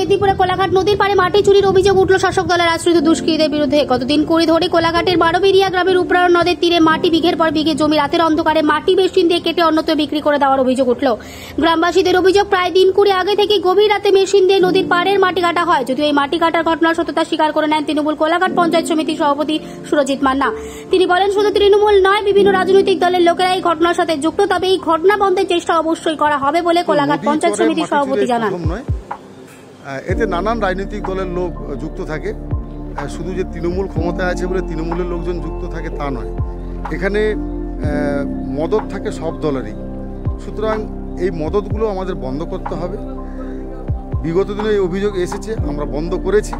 মেদিনীপুরে কোলাঘাট নদীর পাড়ে মাটি চুরির অভিযোগ উঠল শাসক দলের আশ্রিত দুষ্কৃতীদের বিরুদ্ধে। গতদিন কুড়ি ধরে কোলাঘাটের বারোবেরিয়া গ্রামের উপরায়ণ নদের তীরে মাটি বিঘের পর বিঘে জমি রাতের অন্ধকারে মাটি মেশিন দিয়ে কেটে অন্যত্র বিক্রি করে দেওয়ার অভিযোগ উঠল। গ্রামবাসীদের অভিযোগ, প্রায় দিন কুড়ি আগে থেকে গভীর রাতে মেশিন দিয়ে নদীর পাড়ের মাটি কাটা হয়। যদিও এই মাটি কাটার ঘটনার সত্যতা স্বীকার করে নেন তৃণমূল কোলাঘাট পঞ্চায়েত সমিতির সভাপতি সুরজিৎ মান্না। তিনি বলেন, শুধু তৃণমূল নয়, বিভিন্ন রাজনৈতিক দলের লোকেরা এই ঘটনার সাথে যুক্ত, তবে এই ঘটনা বন্ধের চেষ্টা অবশ্যই করা হবে বলে কোলাঘাট পঞ্চায়েত সমিতির সভাপতি জানান। এতে নানান রাজনৈতিক দলের লোক যুক্ত থাকে, শুধু যে তৃণমূল ক্ষমতায় আছে বলে তৃণমূলের লোকজন যুক্ত থাকে তা নয়। এখানে মদত থাকে সব দলেরই, সুতরাং এই মদতগুলো আমাদের বন্ধ করতে হবে। বিগত দিনে এই অভিযোগ এসেছে, আমরা বন্ধ করেছি,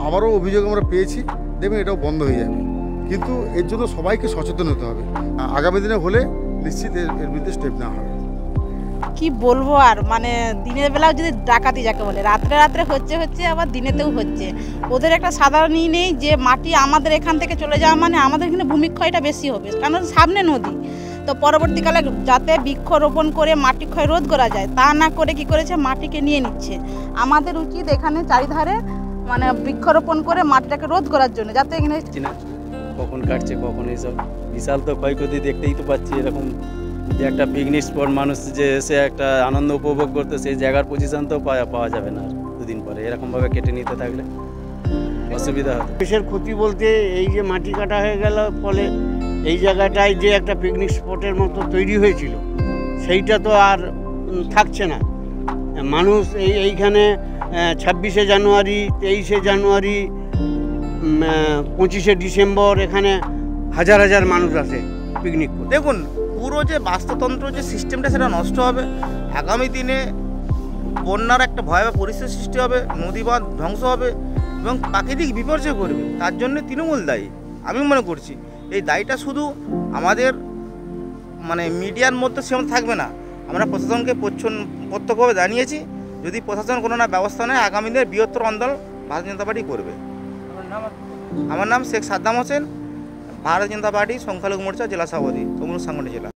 আবারও অভিযোগ আমরা পেয়েছি, দেখবেন এটাও বন্ধ হয়ে যাবে। কিন্তু এর জন্য সবাইকে সচেতন হতে হবে। আগামী দিনে হলে নিশ্চিত এর বিরুদ্ধে স্টেপ নেওয়া হবে। কি বলবো আর, মানে দিনের বেলাও যদি ডাকাতি যাকে বলে, রাত্রে রাত্রে হচ্ছে আবার দিনেতেও হচ্ছে। ওদের একটা সাধারণ নেই যে মাটি আমাদের এখান থেকে চলে যাওয়া মানে আমাদের এখানে ভূমিক্ষয়টা বেশি হবে, কারণ সামনে নদী। তো পরবর্তীকালে যাতে বৃক্ষরোপণ করে মাটি ক্ষয় রোধ করা যায়, তা না করে কি করেছে, মাটিকে নিয়ে নিচ্ছে। আমাদের উচিত এখানে চারিধারে মানে বৃক্ষরোপণ করে মাটিটাকে রোধ করার জন্য, যাতে এখানে কখন কাটছে কখন এইসব বিশাল তো ক্ষয়ক্ষতি দেখতেই তো পাচ্ছি। এরকম যে একটা পিকনিক স্পট, মানুষ যে এসে একটা আনন্দ উপভোগ করতে, সেই জায়গার পজিশন তো পাওয়া যাবে না দুদিন পরে। এরকমভাবে কেটে নিতে থাকলে অসুবিধা হবে। দেশের ক্ষতি বলতে এই যে মাটি কাটা হয়ে গেল ফলে এই জায়গাটায় যে একটা পিকনিক স্পটের মতো তৈরি হয়েছিল সেইটা তো আর থাকছে না। মানুষ এইখানে 26শে জানুয়ারি, 23শে জানুয়ারি, 25শে ডিসেম্বর এখানে হাজার হাজার মানুষ আসে পিকনিক করতে। দেখুন, পুরো যে বাস্তুতন্ত্র যে সিস্টেমটা সেটা নষ্ট হবে। আগামী দিনে বন্যার একটা ভয়াবহ পরিস্থিতি সৃষ্টি হবে, নদী বাঁধ ধ্বংস হবে এবং প্রাকৃতিক বিপর্যয় করবে। তার জন্য তৃণমূল দায়ী আমি মনে করছি। এই দায়ীটা শুধু আমাদের মানে মিডিয়ার মধ্যে সেরকম থাকবে না। আমরা প্রশাসনকে প্রত্যক্ষভাবে জানিয়েছি, যদি প্রশাসন কোনো না ব্যবস্থা নেয় আগামী দিনের বৃহত্তর আন্দোলন ভারতীয় জনতা পার্টি করবে। আমার নাম শেখ সাদ্দাম হোসেন, ভারতীয় জনতা পার্টি সংখ্যালঘু মোর্চা জেলা সভাপতি, তমলুক সাংগঠনিক জেলা।